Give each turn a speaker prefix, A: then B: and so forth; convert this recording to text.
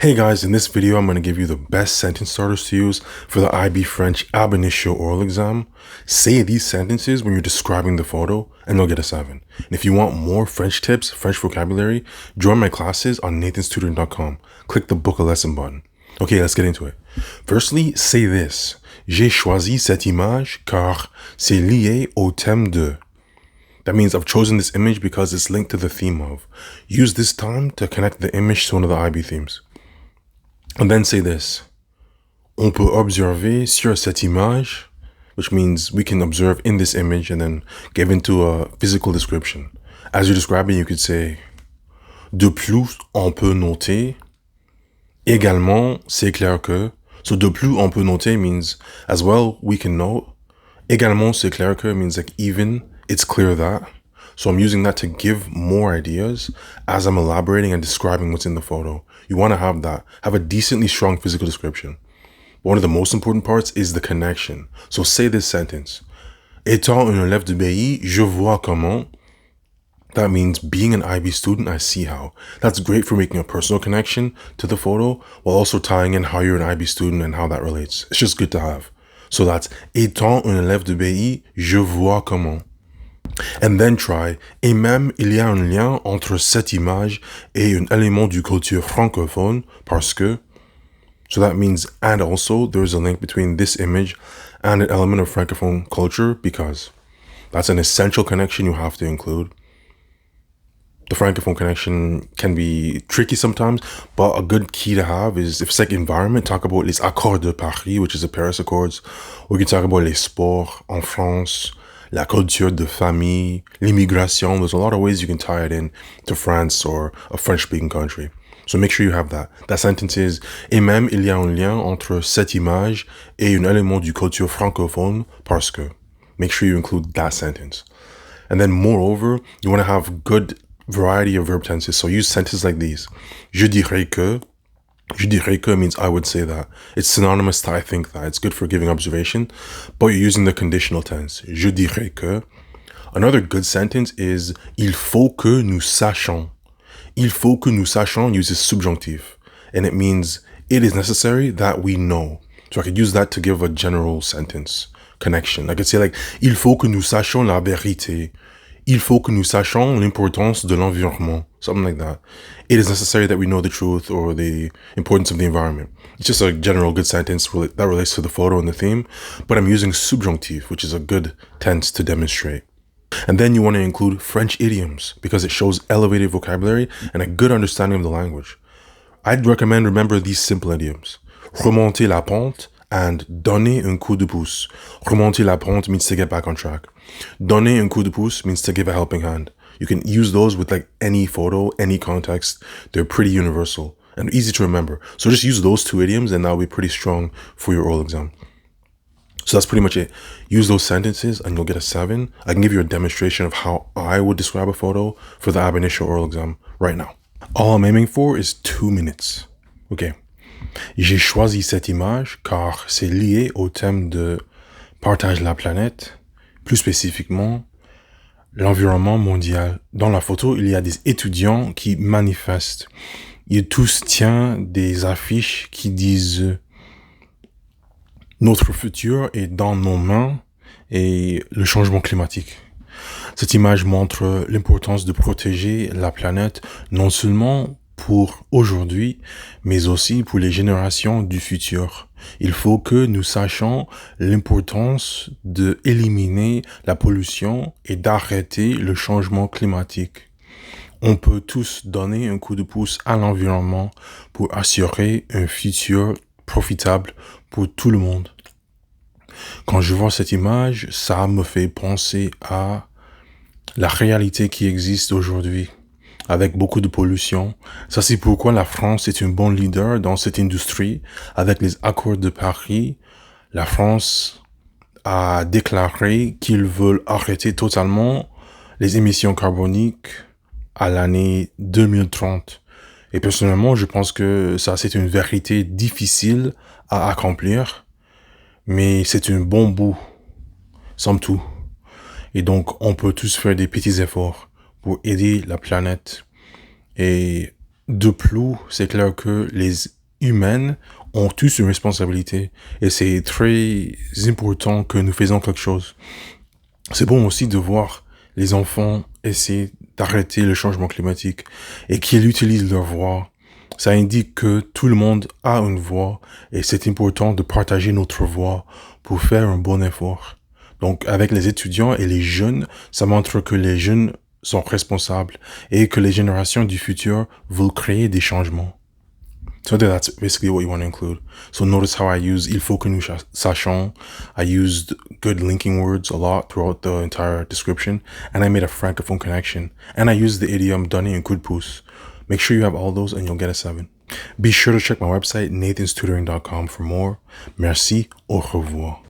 A: Hey guys, in this video I'm going to give you the best sentence starters to use for the IB French ab initio oral exam. Say these sentences when you're describing the photo and you'll get a 7. And if you want more French tips, French vocabulary, join my classes on nathanstutoring.com. Click the book a lesson button. Okay, let's get into it. Firstly, say this. J'ai choisi cette image car c'est lié au thème de. That means I've chosen this image because it's linked to the theme of. Use this time to connect the image to one of the IB themes. And then say this. On peut observer sur cette image, which means we can observe in this image and then give into a physical description. As you're describing, you could say, de plus, on peut noter. Également, c'est clair que. So de plus, on peut noter means as well, we can note. Également, c'est clair que means like even, it's clear that. So I'm using that to give more ideas as I'm elaborating and describing what's in the photo. You want to have that. Have a decently strong physical description. One of the most important parts is the connection. So say this sentence. Étant un élève de BI, je vois comment. That means being an IB student, I see how. That's great for making a personal connection to the photo while also tying in how you're an IB student and how that relates. It's just good to have. So that's étant un élève de BI, je vois comment. And then try, et même il y a un lien entre cette image et un élément du culture francophone parce que. So that means, and also there's a link between this image and an element of francophone culture because that's an essential connection you have to include. The francophone connection can be tricky sometimes, but a good key to have is if it's like environment, talk about les accords de Paris, which is the Paris Accords. Or we can talk about les sports en France, la culture de famille, l'immigration. There's a lot of ways you can tie it in to France or a French-speaking country. So make sure you have that. That sentence is, et même il y a un lien entre cette image et un élément du culture francophone parce que. Make sure you include that sentence. And then moreover, you want to have good variety of verb tenses. So use sentences like these. Je dirais que. Je dirais que means I would say that. It's synonymous to I think that. It's good for giving observation, but you're using the conditional tense. Je dirais que. Another good sentence is il faut que nous sachions. Il faut que nous sachions uses subjunctive, and it means it is necessary that we know. So I could use that to give a general sentence connection. I could say like, il faut que nous sachions la vérité. Il faut que nous sachions l'importance de l'environnement. Something like that. It is necessary that we know the truth or the importance of the environment. It's just a general good sentence that relates to the photo and the theme, but I'm using subjunctive, which is a good tense to demonstrate. And then you want to include French idioms because it shows elevated vocabulary and a good understanding of the language. I'd recommend remember these simple idioms. Remonter la pente and donner un coup de pouce. Remonter la pente means to get back on track. Donner un coup de pouce means to give a helping hand. You can use those with like any photo, any context. They're pretty universal and easy to remember. So just use those two idioms and that'll be pretty strong for your oral exam. So that's pretty much it. Use those sentences and you'll get a 7. I can give you a demonstration of how I would describe a photo for the ab initio oral exam right now. All I'm aiming for is 2 minutes. Okay. J'ai choisi cette image car c'est lié au thème de partage la planète, plus spécifiquement l'environnement mondial. Dans la photo, il y a des étudiants qui manifestent. Ils tous tiennent des affiches qui disent notre futur est dans nos mains et le changement climatique. Cette image montre l'importance de protéger la planète non seulement pour aujourd'hui, mais aussi pour les générations du futur. Il faut que nous sachions l'importance d'éliminer la pollution et d'arrêter le changement climatique. On peut tous donner un coup de pouce à l'environnement pour assurer un futur profitable pour tout le monde. Quand je vois cette image, ça me fait penser à la réalité qui existe aujourd'hui, avec beaucoup de pollution. Ça, c'est pourquoi la France est un bon leader dans cette industrie. Avec les accords de Paris, la France a déclaré qu'ils veulent arrêter totalement les émissions carboniques à l'année 2030. Et personnellement, je pense que ça, c'est une vérité difficile à accomplir, mais c'est un bon bout, somme tout. Et donc, on peut tous faire des petits efforts pour aider la planète et De plus, c'est clair que les humains ont tous une responsabilité et c'est très important que nous faisons quelque chose. C'est bon aussi de voir les enfants essayer d'arrêter le changement climatique et qu'ils utilisent leur voix. Ça indique que tout le monde a une voix et c'est important de partager notre voix pour faire un bon effort. Donc, avec les étudiants et les jeunes, ça montre que les jeunes sont responsables et que les générations du futur veulent créer des changements. So that's basically what you want to include. So notice how I use il faut que nous sachions. I used good linking words a lot throughout the entire description. And I made a francophone connection. And I used the idiom donner un coup de pouce. Make sure you have all those and you'll get a 7. Be sure to check my website, nathanstutoring.com for more. Merci, au revoir.